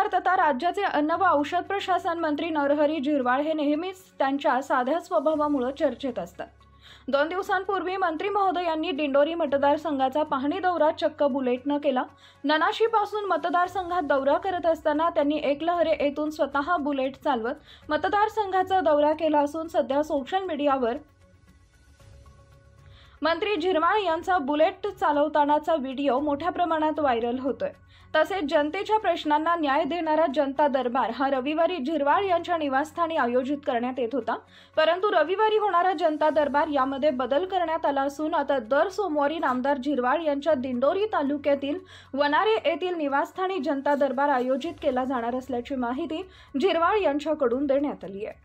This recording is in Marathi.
पवार तथा राज्याचे अन्न व औषध प्रशासन मंत्री नरहरी झिरवाळ हे नेहमीच त्यांच्या साध्या स्वभावामुळे चर्चेत असतात। 2 दिवसांपूर्वी मंत्री महोदयांनी दिंडोरी मतदारसंघाचा पाहणी दौरा चक्क बुलेटने केला। ननाशीपासून मतदारसंघात दौरा करत असताना त्यांनी एकलहरे येथून स्वतः बुलेट चालवत मतदारसंघाचा दौरा केला असून सध्या सोशल मीडियावर मंत्री झिरवाळ यांचा बुलेट चालवतानाचा व्हिडिओ मोठ्या प्रमाणात व्हायरल होतोय। तसेच जनतेच्या प्रश्नांना न्याय देणारा जनता दरबार हा रविवारी झिरवाळ यांच्या निवासस्थानी आयोजित करण्यात येत होता, परंतु रविवारी होणारा जनता दरबार यामध्ये बदल करण्यात आला असून आता दर सोमवारी नामदार झिरवाळ यांच्या दिंडोरी तालुक्यातील वनारे येथील निवासस्थानी जनता दरबार आयोजित केला जाणार असल्याची माहिती झिरवाळ यांच्याकडून देण्यात आली आहे।